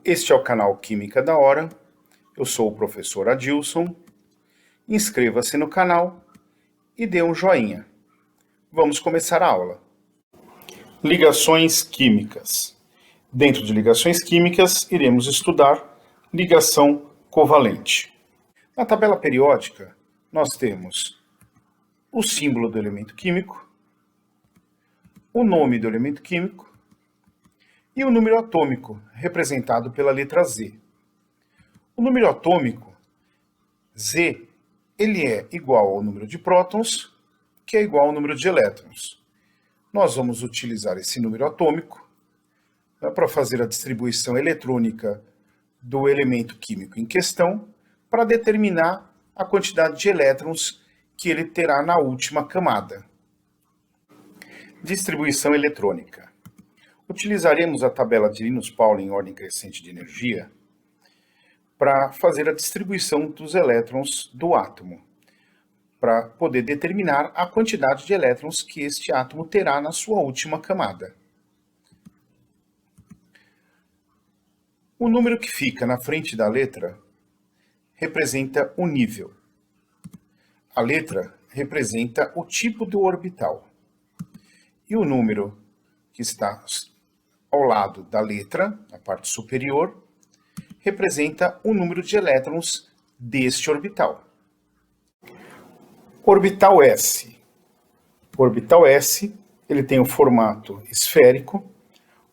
Este é o canal Química da Hora. Eu sou o professor Adilson. Inscreva-se no canal e dê um joinha. Vamos começar a aula. Ligações químicas. Dentro de ligações químicas, iremos estudar ligação covalente. Na tabela periódica, nós temos o símbolo do elemento químico, o nome do elemento químico e o número atômico, representado pela letra Z. O número atômico, Z, ele é igual ao número de prótons, que é igual ao número de elétrons. Nós vamos utilizar esse número atômico para fazer a distribuição eletrônica do elemento químico em questão, para determinar a quantidade de elétrons que ele terá na última camada. Distribuição eletrônica. Utilizaremos a tabela de Linus-Pauling em ordem crescente de energia para fazer a distribuição dos elétrons do átomo, para poder determinar a quantidade de elétrons que este átomo terá na sua última camada. O número que fica na frente da letra representa o nível. A letra representa o tipo do orbital. E o número que está ao lado da letra, na parte superior, representa o número de elétrons deste orbital. Orbital S. O orbital S, ele tem o formato esférico,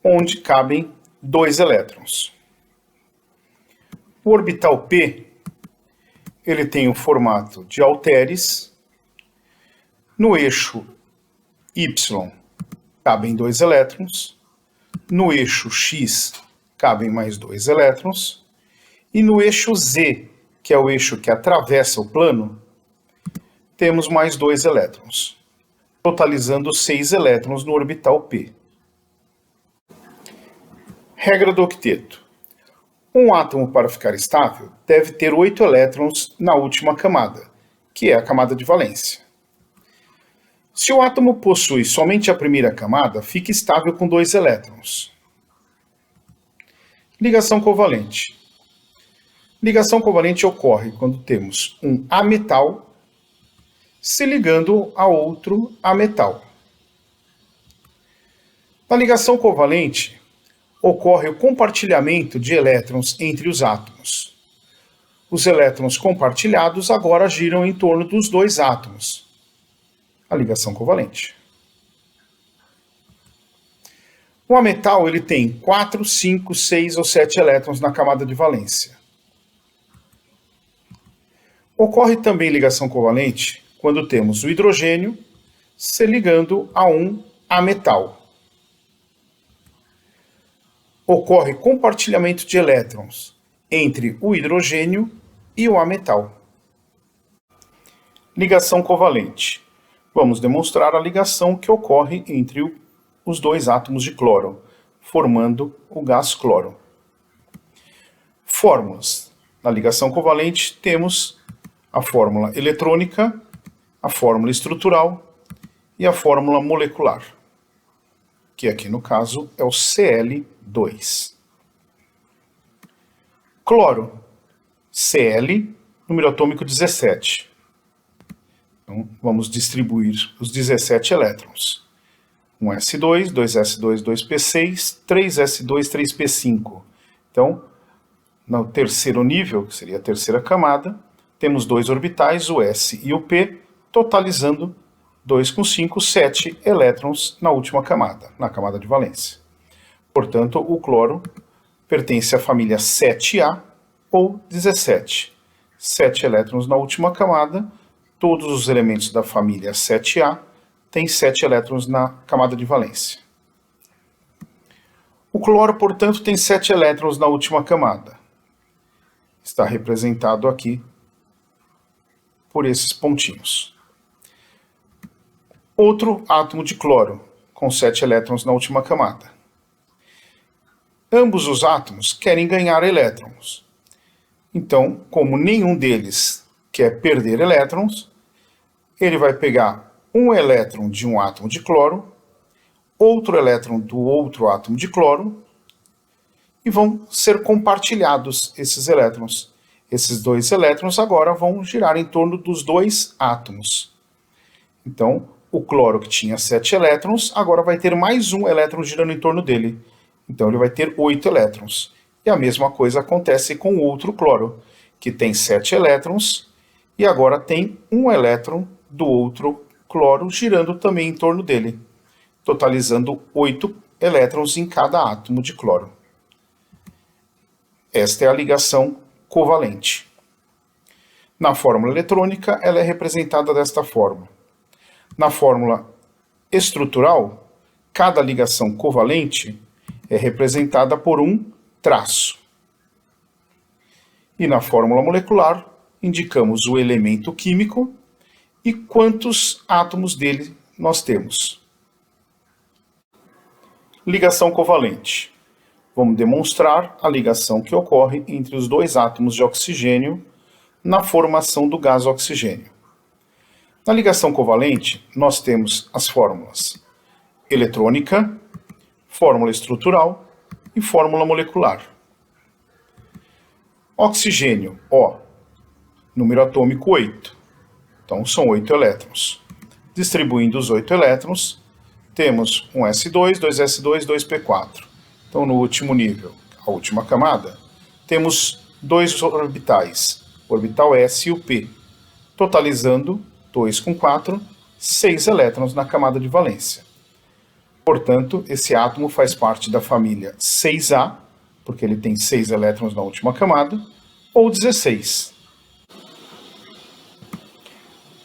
onde cabem 2 elétrons. O orbital P, ele tem o formato de halteres. No eixo Y, cabem 2 elétrons. No eixo X, cabem mais 2 elétrons. E no eixo Z, que é o eixo que atravessa o plano, temos mais 2 elétrons, totalizando 6 elétrons no orbital P. Regra do octeto. Um átomo, para ficar estável, deve ter 8 elétrons na última camada, que é a camada de valência. Se o átomo possui somente a primeira camada, fica estável com 2 elétrons. Ligação covalente. Ligação covalente ocorre quando temos um ametal se ligando a outro ametal. Na ligação covalente, ocorre o compartilhamento de elétrons entre os átomos. Os elétrons compartilhados agora giram em torno dos 2 átomos. A ligação covalente. O ametal ele tem 4, 5, 6 ou 7 elétrons na camada de valência. Ocorre também ligação covalente quando temos o hidrogênio se ligando a um ametal. Ocorre compartilhamento de elétrons entre o hidrogênio e o ametal. Ligação covalente. Vamos demonstrar a ligação que ocorre entre os 2 átomos de cloro, formando o gás cloro. Fórmulas. Na ligação covalente temos a fórmula eletrônica, a fórmula estrutural e a fórmula molecular, que aqui no caso é o Cl2. Cloro, Cl, número atômico 17. Então, vamos distribuir os 17 elétrons. 1s2, 2s2, 2p6, 3s2, 3p5. Então, no terceiro nível, que seria a terceira camada, temos 2 orbitais, o s e o p, totalizando 2 com 5, 7 elétrons na última camada, na camada de valência. Portanto, o cloro pertence à família 7A ou 17. 7 elétrons na última camada. Todos os elementos da família 7A têm 7 elétrons na camada de valência. O cloro, portanto, tem 7 elétrons na última camada. Está representado aqui por esses pontinhos. Outro átomo de cloro, com 7 elétrons na última camada. Ambos os átomos querem ganhar elétrons. Então, como nenhum deles quer perder elétrons, ele vai pegar um elétron de um átomo de cloro, outro elétron do outro átomo de cloro e vão ser compartilhados esses elétrons. Esses dois elétrons agora vão girar em torno dos dois átomos. Então, o cloro que tinha 7 elétrons, agora vai ter mais um elétron girando em torno dele. Então, ele vai ter 8 elétrons. E a mesma coisa acontece com o outro cloro, que tem 7 elétrons, e agora tem um elétron do outro cloro girando também em torno dele, totalizando 8 elétrons em cada átomo de cloro. Esta é a ligação covalente. Na fórmula eletrônica, ela é representada desta forma. Na fórmula estrutural, cada ligação covalente é representada por um traço. E na fórmula molecular, indicamos o elemento químico e quantos átomos dele nós temos. Ligação covalente. Vamos demonstrar a ligação que ocorre entre os dois átomos de oxigênio na formação do gás oxigênio. Na ligação covalente, nós temos as fórmulas eletrônica, fórmula estrutural e fórmula molecular. Oxigênio, O, número atômico 8. Então, são 8 elétrons. Distribuindo os 8 elétrons, temos um S2, 2S2, 2P4. Então, no último nível, a última camada, temos 2 orbitais, o orbital S e o P, totalizando 2 com 4, 6 elétrons na camada de valência. Portanto, esse átomo faz parte da família 6A, porque ele tem 6 elétrons na última camada, ou 16.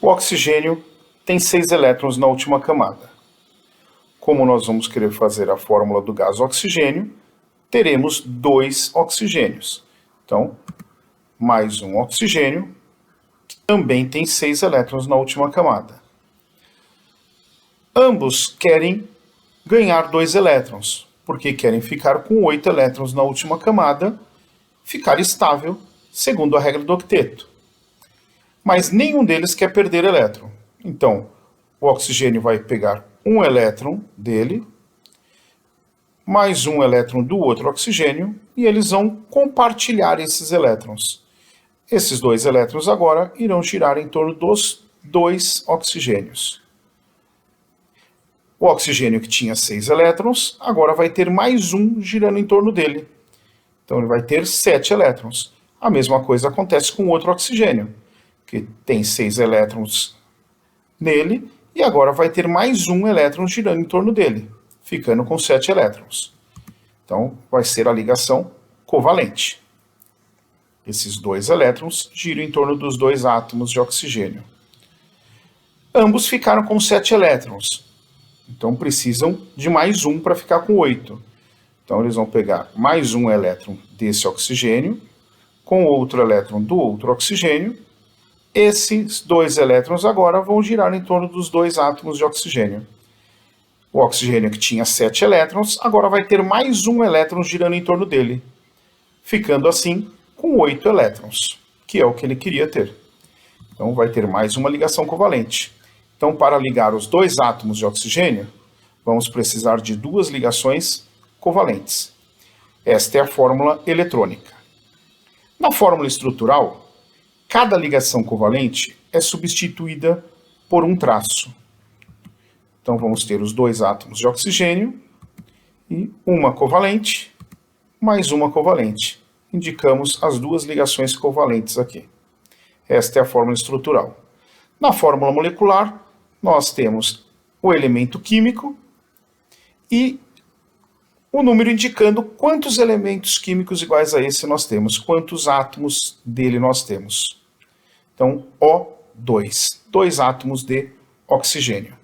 O oxigênio tem 6 elétrons na última camada. Como nós vamos querer fazer a fórmula do gás oxigênio, teremos 2 oxigênios. Então, mais um oxigênio, que também tem 6 elétrons na última camada. Ambos querem ganhar 2 elétrons, porque querem ficar com 8 elétrons na última camada, ficar estável, segundo a regra do octeto. Mas nenhum deles quer perder elétron. Então, o oxigênio vai pegar um elétron dele, mais um elétron do outro oxigênio, e eles vão compartilhar esses elétrons. Esses 2 elétrons agora irão girar em torno dos 2 oxigênios. O oxigênio que tinha 6 elétrons, agora vai ter mais um girando em torno dele. Então ele vai ter 7 elétrons. A mesma coisa acontece com o outro oxigênio, que tem 6 elétrons nele, e agora vai ter mais um elétron girando em torno dele, ficando com 7 elétrons. Então vai ser a ligação covalente. Esses 2 elétrons giram em torno dos 2 átomos de oxigênio. Ambos ficaram com 7 elétrons. Então precisam de mais um para ficar com 8. Então eles vão pegar mais um elétron desse oxigênio, com outro elétron do outro oxigênio. Esses 2 elétrons agora vão girar em torno dos 2 átomos de oxigênio. O oxigênio que tinha 7 elétrons, agora vai ter mais um elétron girando em torno dele, ficando assim com 8 elétrons, que é o que ele queria ter. Então vai ter mais uma ligação covalente. Então, para ligar os 2 átomos de oxigênio, vamos precisar de 2 ligações covalentes. Esta é a fórmula eletrônica. Na fórmula estrutural, cada ligação covalente é substituída por um traço. Então, vamos ter os 2 átomos de oxigênio e uma covalente, mais uma covalente. Indicamos as 2 ligações covalentes aqui. Esta é a fórmula estrutural. Na fórmula molecular, nós temos o elemento químico e o número indicando quantos elementos químicos iguais a esse nós temos, quantos átomos dele nós temos. Então, O2, 2 átomos de oxigênio,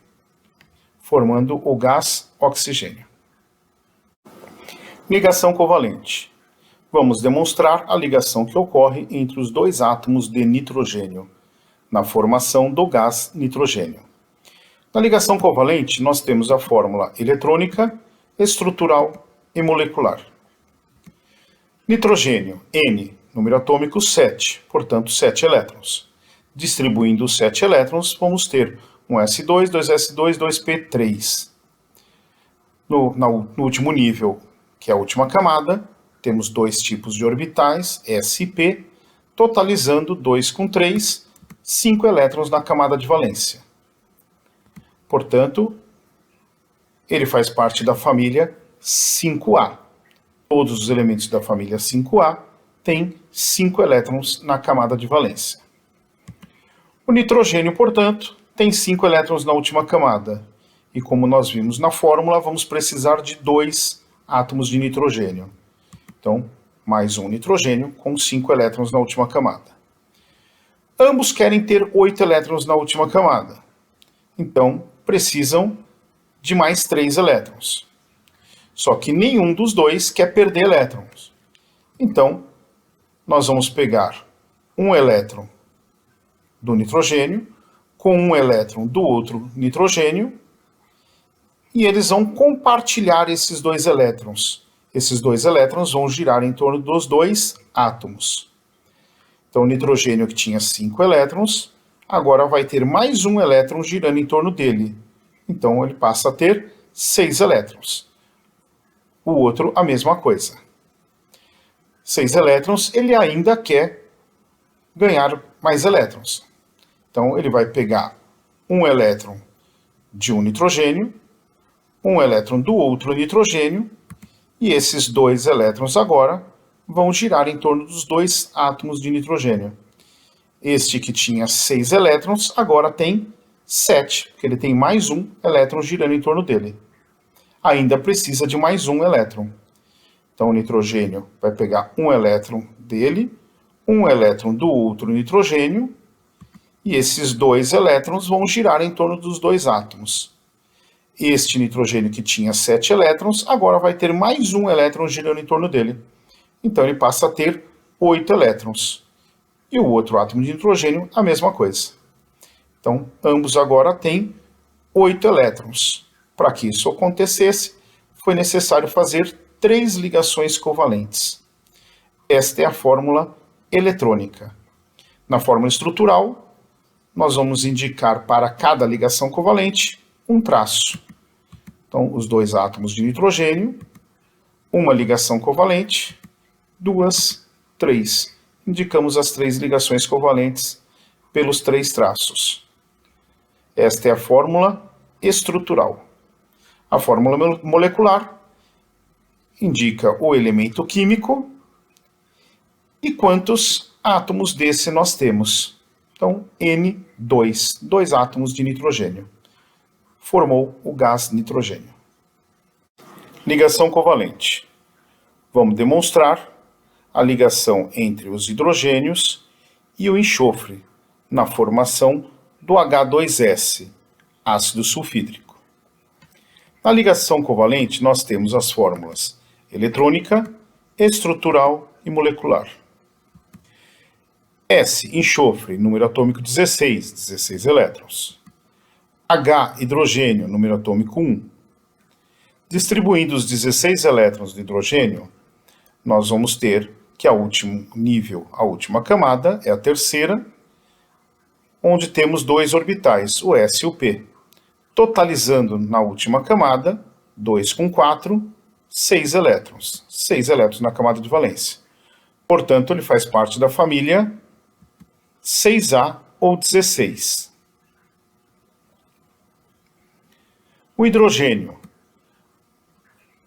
formando o gás oxigênio. Ligação covalente. Vamos demonstrar a ligação que ocorre entre os 2 átomos de nitrogênio, na formação do gás nitrogênio. Na ligação covalente, nós temos a fórmula eletrônica, estrutural e molecular. Nitrogênio, N, número atômico 7, portanto 7 elétrons. Distribuindo os 7 elétrons, vamos ter um S2, 2S2, 2P3. No último nível, que é a última camada, temos dois tipos de orbitais, S e P, totalizando 2 com 3, 5 elétrons na camada de valência. Portanto, ele faz parte da família 5A. Todos os elementos da família 5A têm 5 elétrons na camada de valência. O nitrogênio, portanto, tem 5 elétrons na última camada. E como nós vimos na fórmula, vamos precisar de 2 átomos de nitrogênio. Então, mais um nitrogênio com 5 elétrons na última camada. Ambos querem ter 8 elétrons na última camada. Então, precisam de mais 3 elétrons. Só que nenhum dos dois quer perder elétrons. Então, nós vamos pegar um elétron do nitrogênio com um elétron do outro nitrogênio e eles vão compartilhar esses 2 elétrons. Esses 2 elétrons vão girar em torno dos 2 átomos. Então, o nitrogênio que tinha 5 elétrons, agora vai ter mais um elétron girando em torno dele. Então, ele passa a ter 6 elétrons. O outro, a mesma coisa. 6 elétrons, ele ainda quer ganhar mais elétrons. Então, ele vai pegar um elétron de um nitrogênio, um elétron do outro nitrogênio, e esses 2 elétrons agora vão girar em torno dos 2 átomos de nitrogênio. Este que tinha 6 elétrons, agora tem 7, porque ele tem mais um elétron girando em torno dele. Ainda precisa de mais um elétron. Então o nitrogênio vai pegar um elétron dele, um elétron do outro nitrogênio, e esses 2 elétrons vão girar em torno dos 2 átomos. Este nitrogênio que tinha 7 elétrons, agora vai ter mais um elétron girando em torno dele. Então ele passa a ter 8 elétrons. E o outro átomo de nitrogênio, a mesma coisa. Então, ambos agora têm 8 elétrons. Para que isso acontecesse, foi necessário fazer 3 ligações covalentes. Esta é a fórmula eletrônica. Na fórmula estrutural, nós vamos indicar para cada ligação covalente um traço. Então, os 2 átomos de nitrogênio, uma ligação covalente, 2, 3. Indicamos as 3 ligações covalentes pelos 3 traços. Esta é a fórmula estrutural. A fórmula molecular indica o elemento químico e quantos átomos desse nós temos. Então, N2, 2 átomos de nitrogênio. Formou o gás nitrogênio. Ligação covalente. Vamos demonstrar a ligação entre os hidrogênios e o enxofre na formação do H2S, ácido sulfídrico. Na ligação covalente, nós temos as fórmulas eletrônica, estrutural e molecular. S, enxofre, número atômico 16, 16 elétrons. H, hidrogênio, número atômico 1. Distribuindo os 16 elétrons de hidrogênio, nós vamos ter que a último nível, a última camada, é a terceira, onde temos 2 orbitais, o S e o P. Totalizando na última camada, 2 com 4, 6 elétrons. 6 elétrons na camada de valência. Portanto, ele faz parte da família 6A ou 16. O hidrogênio,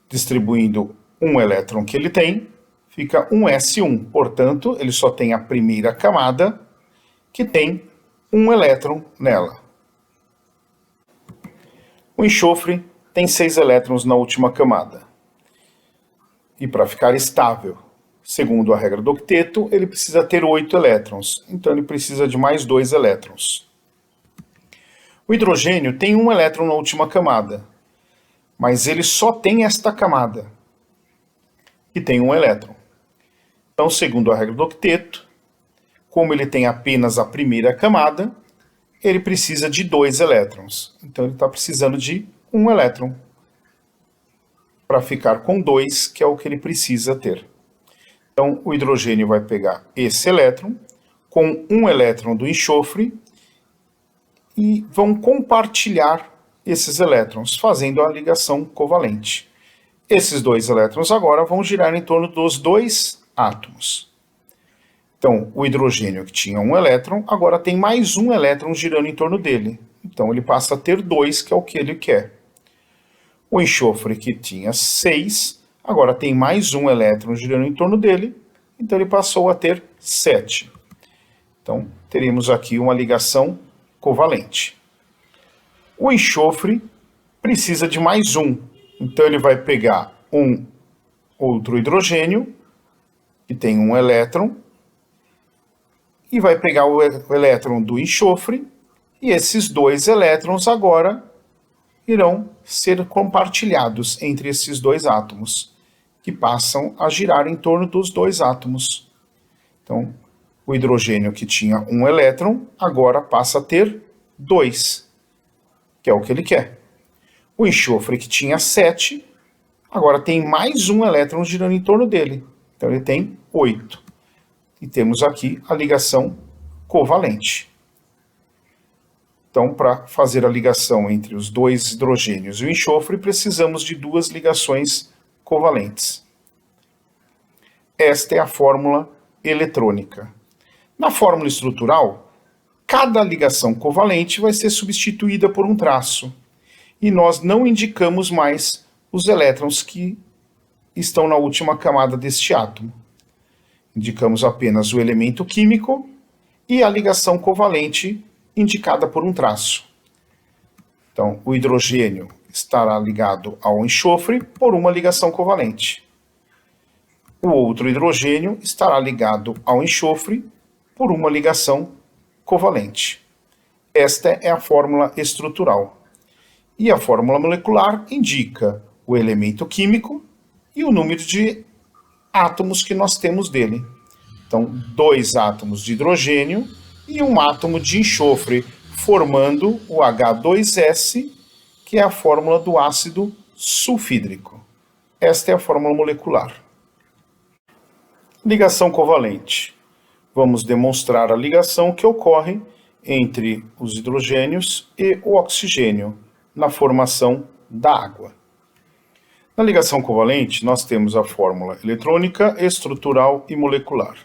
distribuindo um elétron que ele tem, fica um S1. Portanto, ele só tem a primeira camada, que tem um elétron nela. O enxofre tem 6 elétrons na última camada. E para ficar estável, segundo a regra do octeto, ele precisa ter 8 elétrons. Então ele precisa de mais 2 elétrons. O hidrogênio tem um elétron na última camada, mas ele só tem esta camada, que tem um elétron. Então, segundo a regra do octeto, como ele tem apenas a primeira camada, ele precisa de 2 elétrons. Então ele está precisando de um elétron para ficar com 2, que é o que ele precisa ter. Então o hidrogênio vai pegar esse elétron com um elétron do enxofre e vão compartilhar esses elétrons, fazendo a ligação covalente. Esses dois elétrons agora vão girar em torno dos dois átomos. Então, o hidrogênio que tinha um elétron, agora tem mais um elétron girando em torno dele. Então, ele passa a ter 2, que é o que ele quer. O enxofre que tinha 6, agora tem mais um elétron girando em torno dele, então ele passou a ter 7. Então, teremos aqui uma ligação covalente. O enxofre precisa de mais um, então ele vai pegar um outro hidrogênio, que tem um elétron, e vai pegar o elétron do enxofre, e esses dois elétrons agora irão ser compartilhados entre esses dois átomos, que passam a girar em torno dos dois átomos. Então, o hidrogênio que tinha um elétron, agora passa a ter 2, que é o que ele quer. O enxofre que tinha 7, agora tem mais um elétron girando em torno dele. Então, ele tem 8. E temos aqui a ligação covalente. Então, para fazer a ligação entre os dois hidrogênios e o enxofre, precisamos de duas ligações covalentes. Esta é a fórmula eletrônica. Na fórmula estrutural, cada ligação covalente vai ser substituída por um traço. E nós não indicamos mais os elétrons que estão na última camada deste átomo. Indicamos apenas o elemento químico e a ligação covalente indicada por um traço. Então, o hidrogênio estará ligado ao enxofre por uma ligação covalente. O outro hidrogênio estará ligado ao enxofre por uma ligação covalente. Esta é a fórmula estrutural. E a fórmula molecular indica o elemento químico e o número de átomos que nós temos dele. Então, 2 átomos de hidrogênio e um átomo de enxofre, formando o H2S, que é a fórmula do ácido sulfídrico. Esta é a fórmula molecular. Ligação covalente. Vamos demonstrar a ligação que ocorre entre os hidrogênios e o oxigênio na formação da água. Na ligação covalente, nós temos a fórmula eletrônica, estrutural e molecular.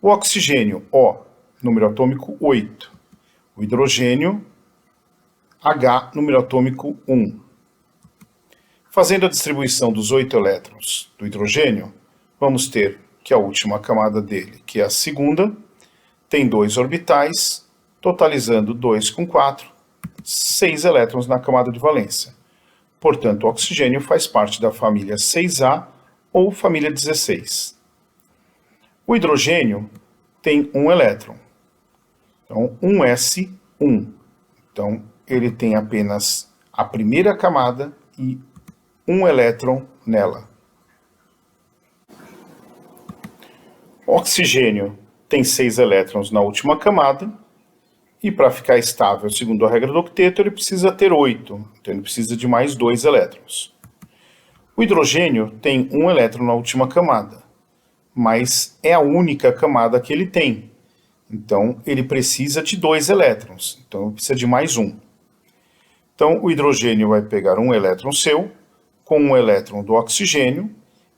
O oxigênio, O, número atômico 8. O hidrogênio, H, número atômico 1. Fazendo a distribuição dos 8 elétrons do hidrogênio, vamos ter que a última camada dele, que é a segunda, tem 2 orbitais, totalizando 2 com 4, 6 elétrons na camada de valência. Portanto, o oxigênio faz parte da família 6A ou família 16. O hidrogênio tem um elétron, então 1s1. Então, ele tem apenas a primeira camada e um elétron nela. O oxigênio tem 6 elétrons na última camada, e para ficar estável, segundo a regra do octeto, ele precisa ter 8, então ele precisa de mais 2 elétrons. O hidrogênio tem um elétron na última camada, mas é a única camada que ele tem. Então, ele precisa de 2 elétrons, então ele precisa de mais um. Então, o hidrogênio vai pegar um elétron seu com um elétron do oxigênio,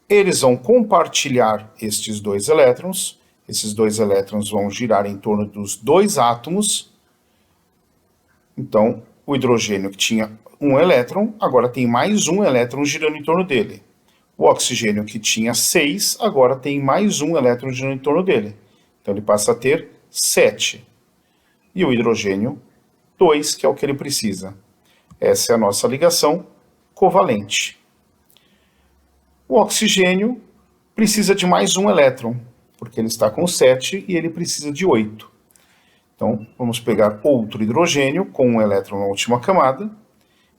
eles vão compartilhar estes 2 elétrons, esses 2 elétrons vão girar em torno dos 2 átomos. Então, o hidrogênio que tinha um elétron, agora tem mais um elétron girando em torno dele. O oxigênio que tinha 6, agora tem mais um elétron girando em torno dele. Então, ele passa a ter 7. E o hidrogênio, 2, que é o que ele precisa. Essa é a nossa ligação covalente. O oxigênio precisa de mais um elétron, porque ele está com 7 e ele precisa de 8. Então, vamos pegar outro hidrogênio com um elétron na última camada.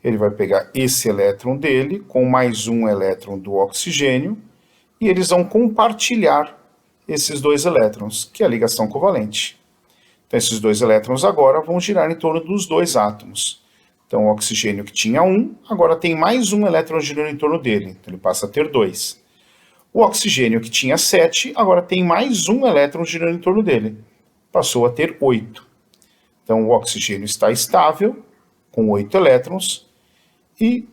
Ele vai pegar esse elétron dele com mais um elétron do oxigênio e eles vão compartilhar esses 2 elétrons, que é a ligação covalente. Então, esses 2 elétrons agora vão girar em torno dos 2 átomos. Então, o oxigênio que tinha 1, agora tem mais um elétron girando em torno dele, então ele passa a ter 2. O oxigênio que tinha 7, agora tem mais um elétron girando em torno dele, passou a ter 8. Então, o oxigênio está estável, com 8 elétrons, e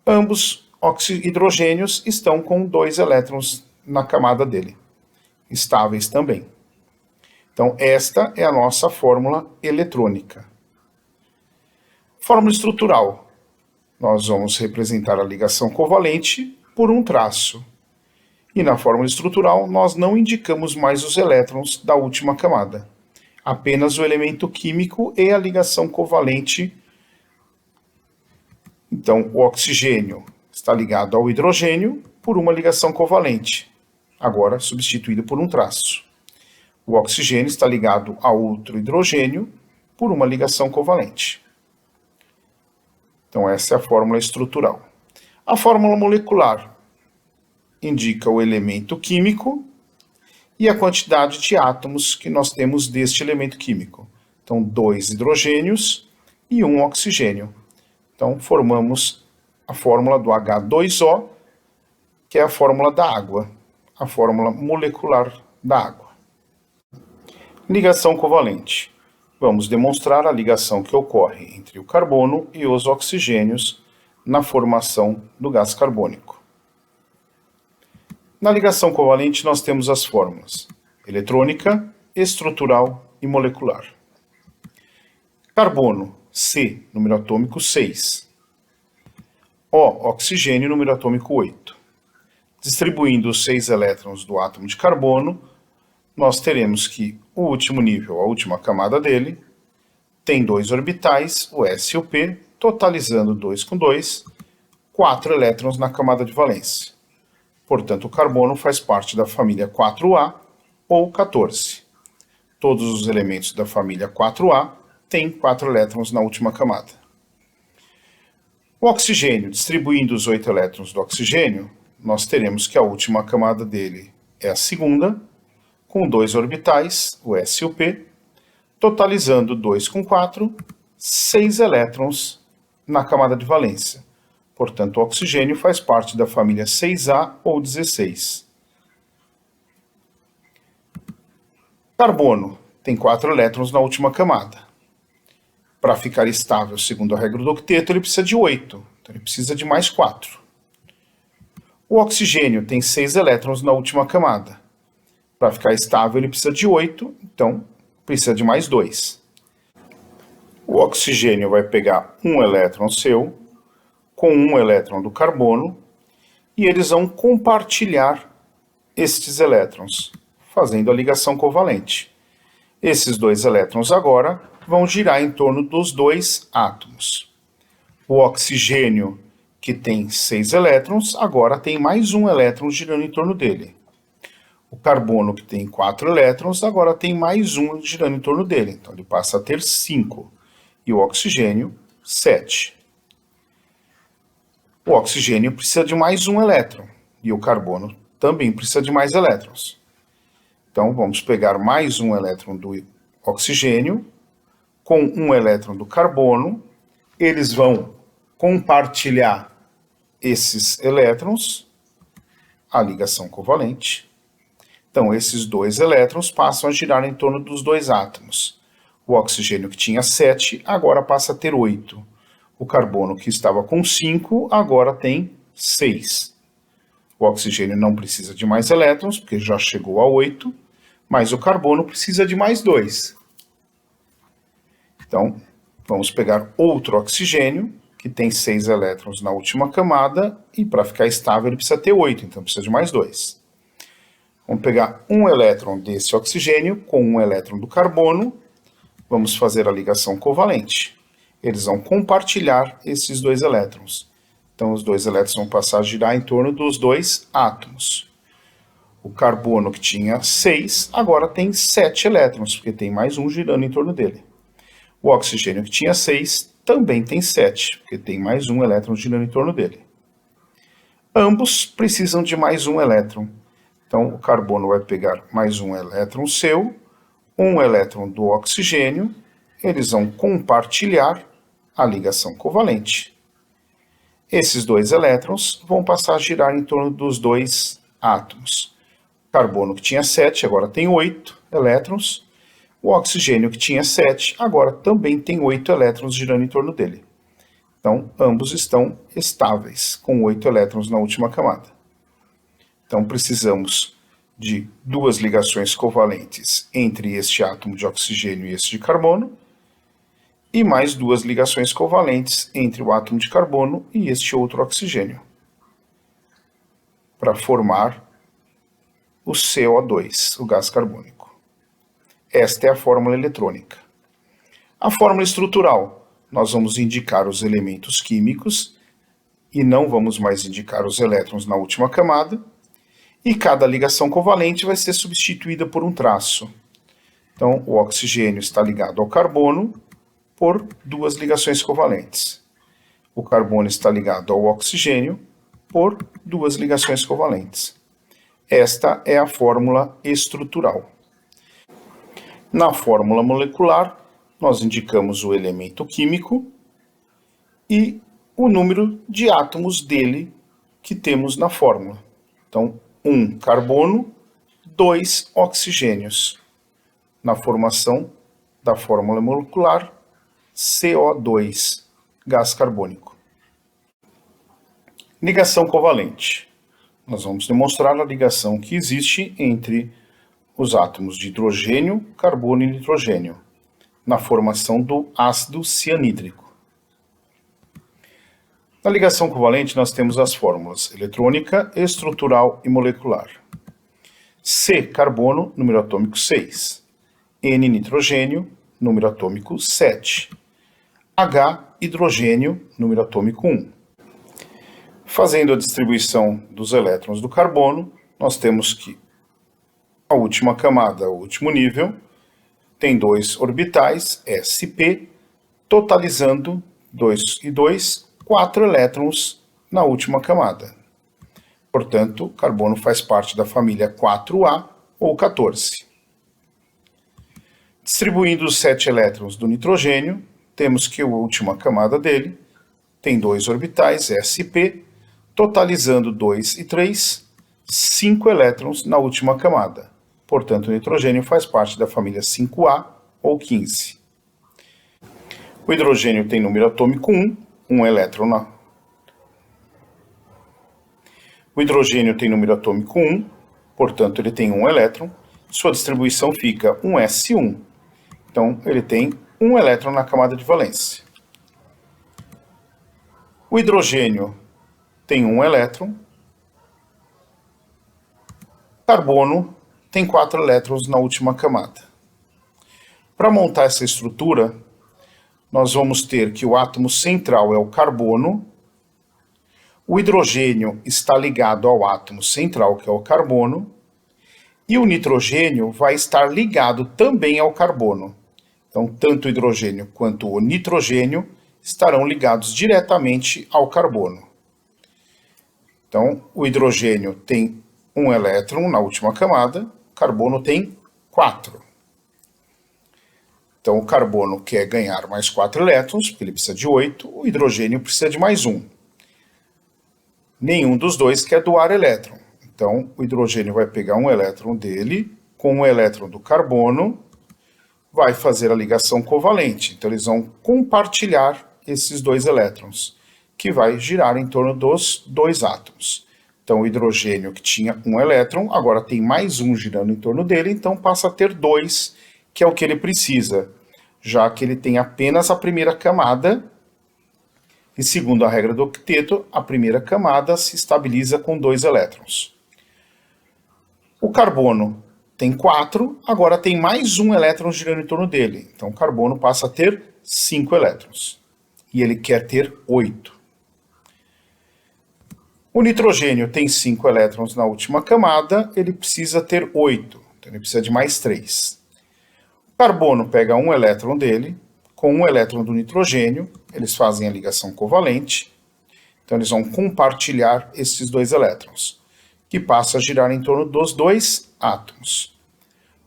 ambos hidrogênios estão com 2 elétrons na camada dele, estáveis também. Então, esta é a nossa fórmula eletrônica. Fórmula estrutural. Nós vamos representar a ligação covalente por um traço. E na fórmula estrutural, nós não indicamos mais os elétrons da última camada. Apenas o elemento químico e a ligação covalente. Então, o oxigênio está ligado ao hidrogênio por uma ligação covalente, agora substituído por um traço. O oxigênio está ligado a outro hidrogênio por uma ligação covalente. Então, essa é a fórmula estrutural. A fórmula molecular indica o elemento químico e a quantidade de átomos que nós temos deste elemento químico. Então, 2 hidrogênios e 1 oxigênio. Então, formamos a fórmula do H2O, que é a fórmula da água, a fórmula molecular da água. Ligação covalente. Vamos demonstrar a ligação que ocorre entre o carbono e os oxigênios na formação do gás carbônico. Na ligação covalente, nós temos as fórmulas eletrônica, estrutural e molecular. Carbono, C, número atômico 6. O, oxigênio, número atômico 8. Distribuindo os 6 elétrons do átomo de carbono, nós teremos que o último nível, a última camada dele, tem 2 orbitais, o S e o P, totalizando 2 com 2, 4 elétrons na camada de valência. Portanto, o carbono faz parte da família 4A ou 14. Todos os elementos da família 4A têm 4 elétrons na última camada. O oxigênio, distribuindo os 8 elétrons do oxigênio, nós teremos que a última camada dele é a segunda, com 2 orbitais, o S e o P, totalizando 2 com 4, 6 elétrons na camada de valência. Portanto, o oxigênio faz parte da família 6A ou 16. Carbono tem 4 elétrons na última camada. Para ficar estável, segundo a regra do octeto, ele precisa de 8. Então, ele precisa de mais 4. O oxigênio tem 6 elétrons na última camada. Para ficar estável, ele precisa de 8, então precisa de mais 2. O oxigênio vai pegar um elétron seu com um elétron do carbono e eles vão compartilhar estes elétrons, fazendo a ligação covalente. Esses 2 elétrons agora vão girar em torno dos 2 átomos. O oxigênio, que tem 6 elétrons, agora tem mais um elétron girando em torno dele. O carbono, que tem 4 elétrons, agora tem mais um girando em torno dele. Então, ele passa a ter 5. E o oxigênio, 7. O oxigênio precisa de mais um elétron. E o carbono também precisa de mais elétrons. Então, vamos pegar mais um elétron do oxigênio com um elétron do carbono. Eles vão compartilhar esses elétrons, a ligação covalente. Então, esses 2 elétrons passam a girar em torno dos 2 átomos. O oxigênio, que tinha 7, agora passa a ter 8. O carbono, que estava com 5, agora tem 6. O oxigênio não precisa de mais elétrons, porque já chegou a 8, mas o carbono precisa de mais 2. Então, vamos pegar outro oxigênio, que tem 6 elétrons na última camada, e para ficar estável ele precisa ter 8, então precisa de mais 2. Vamos pegar um elétron desse oxigênio com um elétron do carbono. Vamos fazer a ligação covalente. Eles vão compartilhar esses 2 elétrons. Então, os 2 elétrons vão passar a girar em torno dos 2 átomos. O carbono, que tinha 6, agora tem 7 elétrons, porque tem mais um girando em torno dele. O oxigênio, que tinha 6, também tem 7, porque tem mais um elétron girando em torno dele. Ambos precisam de mais um elétron. Então, o carbono vai pegar mais um elétron seu, um elétron do oxigênio, eles vão compartilhar a ligação covalente. Esses 2 elétrons vão passar a girar em torno dos 2 átomos. O carbono, que tinha 7, agora tem 8 elétrons. O oxigênio, que tinha 7, agora também tem 8 elétrons girando em torno dele. Então, ambos estão estáveis, com 8 elétrons na última camada. Então, precisamos de duas ligações covalentes entre este átomo de oxigênio e este de carbono, e mais duas ligações covalentes entre o átomo de carbono e este outro oxigênio, para formar o CO2, o gás carbônico. Esta é a fórmula eletrônica. A fórmula estrutural, nós vamos indicar os elementos químicos e não vamos mais indicar os elétrons na última camada, e cada ligação covalente vai ser substituída por um traço. Então, o oxigênio está ligado ao carbono por duas ligações covalentes. O carbono está ligado ao oxigênio por duas ligações covalentes. Esta é a fórmula estrutural. Na fórmula molecular, nós indicamos o elemento químico e o número de átomos dele que temos na fórmula. Então, 1 carbono, 2 oxigênios, na formação da fórmula molecular CO2, gás carbônico. Ligação covalente. Nós vamos demonstrar a ligação que existe entre os átomos de hidrogênio, carbono e nitrogênio, na formação do ácido cianídrico. Na ligação covalente, nós temos as fórmulas eletrônica, estrutural e molecular. C, carbono, número atômico 6. N, nitrogênio, número atômico 7. H, hidrogênio, número atômico 1. Fazendo a distribuição dos elétrons do carbono, nós temos que a última camada, o último nível, tem 2 orbitais, sp, totalizando 2 e 2, 4 elétrons na última camada. Portanto, o carbono faz parte da família 4A ou 14. Distribuindo os 7 elétrons do nitrogênio, temos que a última camada dele tem 2 orbitais, sp, totalizando 2 e 3, 5 elétrons na última camada. Portanto, o nitrogênio faz parte da família 5A ou 15. O hidrogênio tem número atômico 1, um elétron na... O hidrogênio tem número atômico 1, portanto, ele tem um elétron. Sua distribuição fica 1s1. Então, ele tem um elétron na camada de valência. O hidrogênio tem um elétron. Carbono tem 4 elétrons na última camada. Para montar essa estrutura, nós vamos ter que o átomo central é o carbono, o hidrogênio está ligado ao átomo central, que é o carbono, e o nitrogênio vai estar ligado também ao carbono. Então, tanto o hidrogênio quanto o nitrogênio estarão ligados diretamente ao carbono. Então, o hidrogênio tem um elétron na última camada, o carbono tem 4. Então, o carbono quer ganhar mais 4 elétrons, porque ele precisa de 8, o hidrogênio precisa de mais 1. Nenhum dos dois quer doar elétron. Então, o hidrogênio vai pegar um elétron dele com um elétron do carbono, vai fazer a ligação covalente. Então, eles vão compartilhar esses 2 elétrons, que vai girar em torno dos 2 átomos. Então, o hidrogênio que tinha um elétron, agora tem mais um girando em torno dele, então passa a ter 2, que é o que ele precisa, já que ele tem apenas a primeira camada, e segundo a regra do octeto, a primeira camada se estabiliza com 2 elétrons. O carbono tem 4, agora tem mais um elétron girando em torno dele, então o carbono passa a ter 5 elétrons, e ele quer ter 8. O nitrogênio tem 5 elétrons na última camada, ele precisa ter 8, então ele precisa de mais 3. O carbono pega um elétron dele, com um elétron do nitrogênio, eles fazem a ligação covalente, então eles vão compartilhar esses 2 elétrons, que passa a girar em torno dos 2 átomos.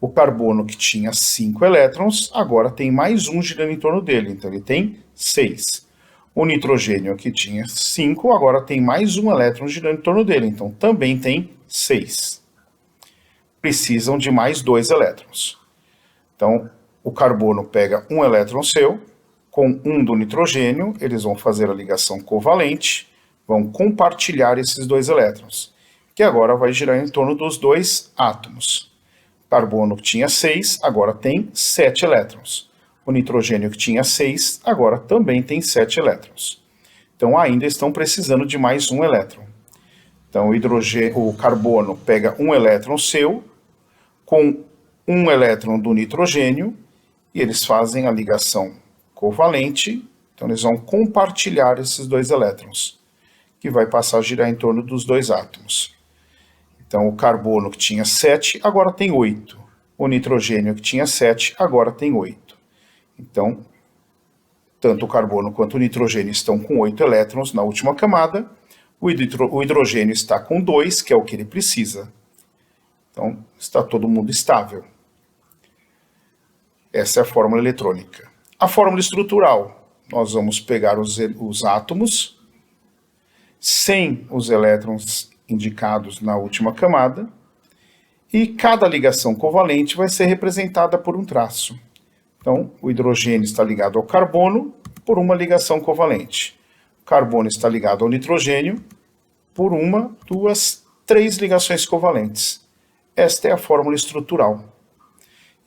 O carbono que tinha 5 elétrons, agora tem mais um girando em torno dele, então ele tem 6. O nitrogênio que tinha 5, agora tem mais um elétron girando em torno dele, então também tem 6. Precisam de mais 2 elétrons. Então, o carbono pega um elétron seu, com um do nitrogênio, eles vão fazer a ligação covalente, vão compartilhar esses dois elétrons, que agora vai girar em torno dos dois átomos. O carbono que tinha 6, agora tem 7 elétrons. O nitrogênio que tinha 6, agora também tem 7 elétrons. Então ainda estão precisando de mais um elétron. Então o carbono pega um elétron seu com um elétron do nitrogênio e eles fazem a ligação covalente, então eles vão compartilhar esses dois elétrons, que vai passar a girar em torno dos dois átomos. Então o carbono que tinha 7, agora tem 8. O nitrogênio que tinha 7, agora tem 8. Então, tanto o carbono quanto o nitrogênio estão com 8 elétrons na última camada, o hidrogênio está com 2, que é o que ele precisa. Então, está todo mundo estável. Essa é a fórmula eletrônica. A fórmula estrutural, nós vamos pegar os átomos, sem os elétrons indicados na última camada, e cada ligação covalente vai ser representada por um traço. Então, o hidrogênio está ligado ao carbono por uma ligação covalente. O carbono está ligado ao nitrogênio por uma, duas, 3 ligações covalentes. Esta é a fórmula estrutural.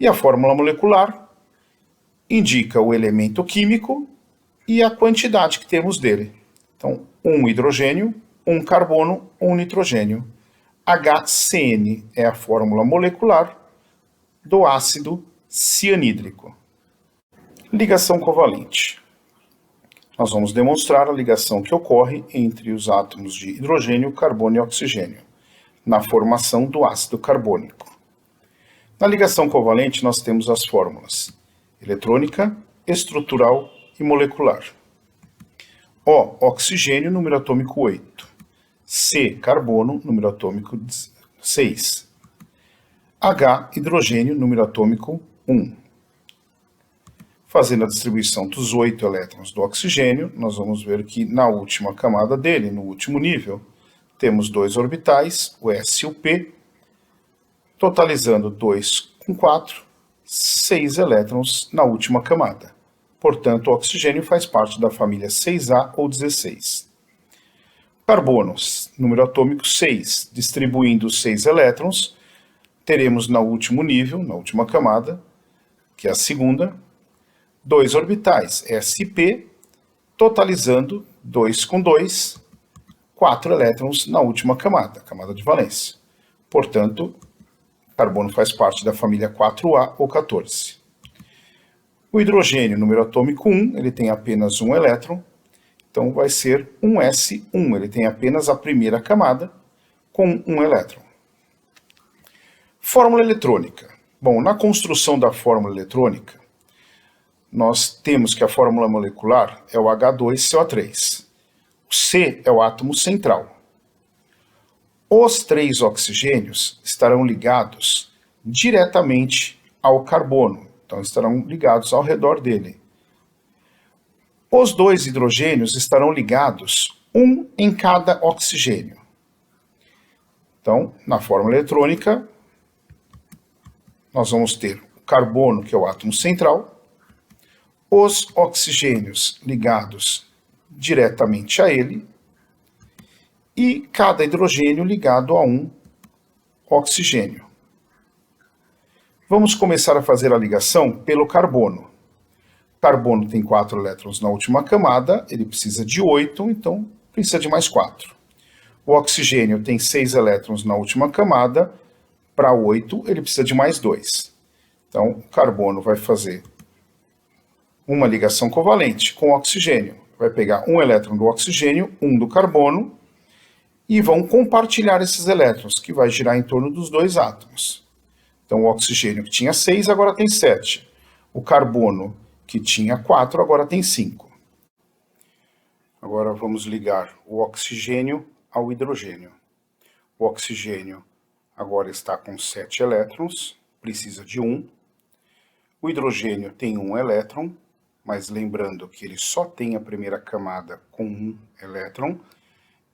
E a fórmula molecular indica o elemento químico e a quantidade que temos dele. Então, um hidrogênio, um carbono, um nitrogênio. HCN é a fórmula molecular do ácido cianídrico. Ligação covalente. Nós vamos demonstrar a ligação que ocorre entre os átomos de hidrogênio, carbono e oxigênio, na formação do ácido carbônico. Na ligação covalente, nós temos as fórmulas eletrônica, estrutural e molecular. O, oxigênio, número atômico 8. C, carbono, número atômico 6. H, hidrogênio, número atômico 1. Fazendo a distribuição dos 8 elétrons do oxigênio, nós vamos ver que na última camada dele, no último nível, temos 2 orbitais, o S e o P, totalizando 2 com 4, 6 elétrons na última camada. Portanto, o oxigênio faz parte da família 6A ou 16. Carbonos, número atômico 6, distribuindo 6 elétrons, teremos no último nível, na última camada, que é a segunda, 2 orbitais, S e P, totalizando 2 com 2, 4 elétrons na última camada, camada de valência. Portanto, carbono faz parte da família 4A ou 14. O hidrogênio, número atômico 1, ele tem apenas um elétron, então vai ser um S1, ele tem apenas a primeira camada com um elétron. Fórmula eletrônica. Bom, na construção da fórmula eletrônica, nós temos que a fórmula molecular é o H2CO3. O C é o átomo central. Os 3 oxigênios estarão ligados diretamente ao carbono, então estarão ligados ao redor dele. Os 2 hidrogênios estarão ligados, um em cada oxigênio. Então, na fórmula eletrônica, nós vamos ter o carbono, que é o átomo central, os oxigênios ligados diretamente a ele e cada hidrogênio ligado a um oxigênio. Vamos começar a fazer a ligação pelo carbono. O carbono tem 4 elétrons na última camada, ele precisa de 8, então precisa de mais 4. O oxigênio tem 6 elétrons na última camada, para 8 ele precisa de mais 2. Então o carbono vai fazer uma ligação covalente com o oxigênio. Vai pegar um elétron do oxigênio, um do carbono, e vão compartilhar esses elétrons, que vai girar em torno dos 2 átomos. Então o oxigênio que tinha 6, agora tem 7. O carbono que tinha 4, agora tem 5. Agora vamos ligar o oxigênio ao hidrogênio. O oxigênio agora está com 7 elétrons, precisa de 1. O hidrogênio tem 1 elétron, mas lembrando que ele só tem a primeira camada com 1 elétron,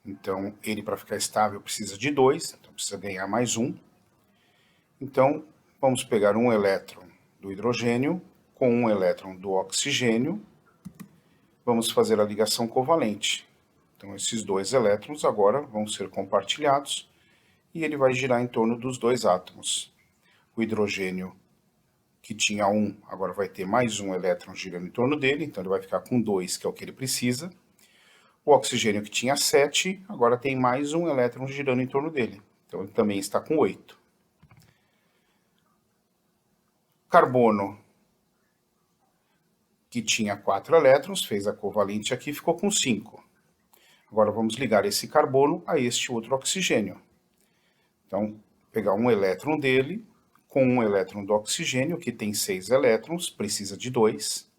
então ele para ficar estável precisa de 2, então precisa ganhar mais 1. Então vamos pegar 1 elétron do hidrogênio com 1 elétron do oxigênio Vamos fazer a ligação covalente. Então, esses dois elétrons agora vão ser compartilhados e ele vai girar em torno dos dois átomos. O hidrogênio, que tinha 1, agora vai ter mais um elétron girando em torno dele, então ele vai ficar com 2, que é o que ele precisa. O oxigênio, que tinha 7, agora tem mais um elétron girando em torno dele, então ele também está com 8. Carbono, que tinha 4 elétrons, fez a covalente aqui, ficou com 5. Agora vamos ligar esse carbono a este outro oxigênio. Então, pegar um elétron dele com um elétron do oxigênio, que tem 6 elétrons, precisa de 2.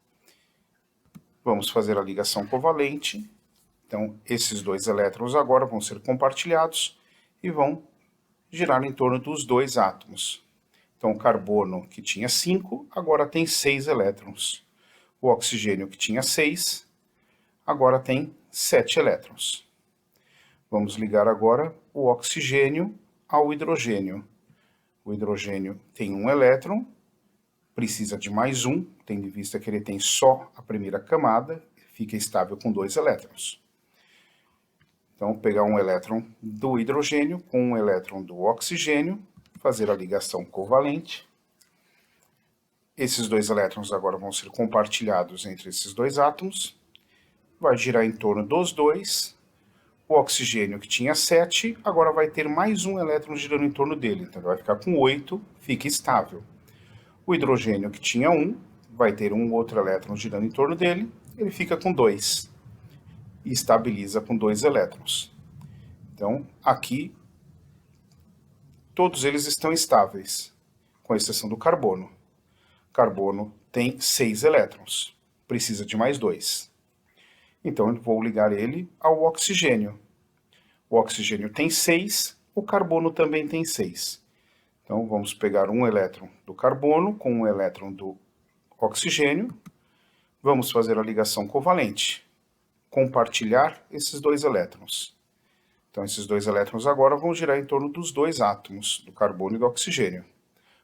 Vamos fazer a ligação covalente. Então, esses dois elétrons agora vão ser compartilhados e vão girar em torno dos dois átomos. Então, o carbono, que tinha 5, agora tem 6 elétrons. O oxigênio, que tinha 6, agora tem 7 elétrons. Vamos ligar agora o oxigênio ao hidrogênio. O hidrogênio tem um elétron, precisa de mais um, tendo em vista que ele tem só a primeira camada, fica estável com 2 elétrons. Então, pegar um elétron do hidrogênio com um elétron do oxigênio, fazer a ligação covalente. Esses dois elétrons agora vão ser compartilhados entre esses dois átomos. Vai girar em torno dos dois. O oxigênio, que tinha 7, agora vai ter mais um elétron girando em torno dele. Então, ele vai ficar com 8, fica estável. O hidrogênio, que tinha 1, vai ter um outro elétron girando em torno dele. Ele fica com 2 e estabiliza com 2 elétrons. Então, aqui, todos eles estão estáveis, com exceção do carbono. Carbono tem 6 elétrons, precisa de mais 2. Então, eu vou ligar ele ao oxigênio. O oxigênio tem 6, o carbono também tem 6. Então, vamos pegar um elétron do carbono com um elétron do oxigênio. Vamos fazer a ligação covalente. Compartilhar esses dois elétrons. Então, esses dois elétrons agora vão girar em torno dos dois átomos, do carbono e do oxigênio.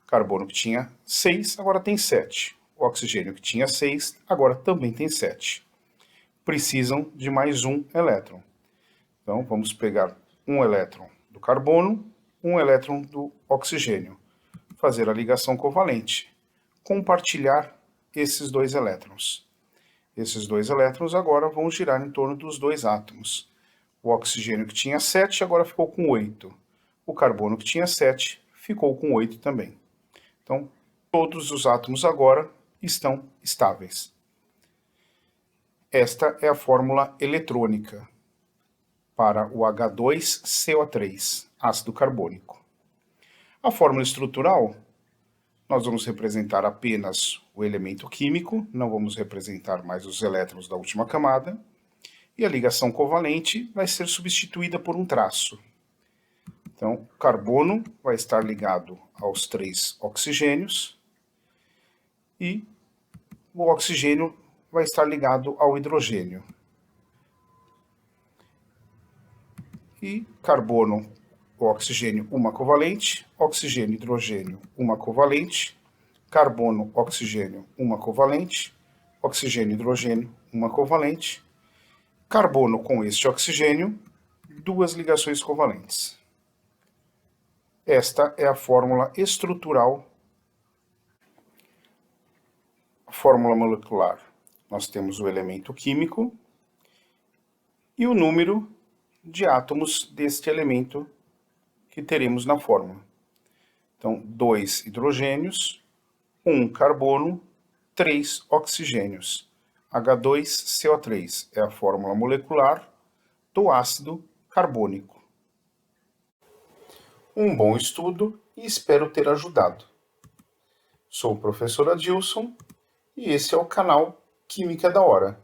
O carbono, que tinha 6, agora tem 7. O oxigênio, que tinha 6, agora também tem 7. Precisam de mais um elétron. Então, vamos pegar um elétron do carbono, um elétron do oxigênio. Fazer a ligação covalente. Compartilhar esses dois elétrons. Esses dois elétrons agora vão girar em torno dos dois átomos. O oxigênio, que tinha 7, agora ficou com 8. O carbono, que tinha 7, ficou com 8 também. Então, todos os átomos agora estão estáveis. Esta é a fórmula eletrônica para o H2CO3, ácido carbônico. A fórmula estrutural, nós vamos representar apenas o elemento químico, não vamos representar mais os elétrons da última camada, e a ligação covalente vai ser substituída por um traço. Então, o carbono vai estar ligado aos 3 oxigênios, e o oxigênio vai estar ligado ao hidrogênio. E carbono, o oxigênio, uma covalente, oxigênio, hidrogênio, uma covalente, carbono, oxigênio, uma covalente, oxigênio, hidrogênio, uma covalente, carbono com este oxigênio, 2 ligações covalentes. Esta é a fórmula estrutural, a fórmula molecular. Nós temos o elemento químico e o número de átomos deste elemento que teremos na fórmula. Então, 2 hidrogênios, 1 carbono, 3 oxigênios. H2CO3 é a fórmula molecular do ácido carbônico. Um bom estudo e espero ter ajudado. Sou o professor Adilson e esse é o canal Química da Hora.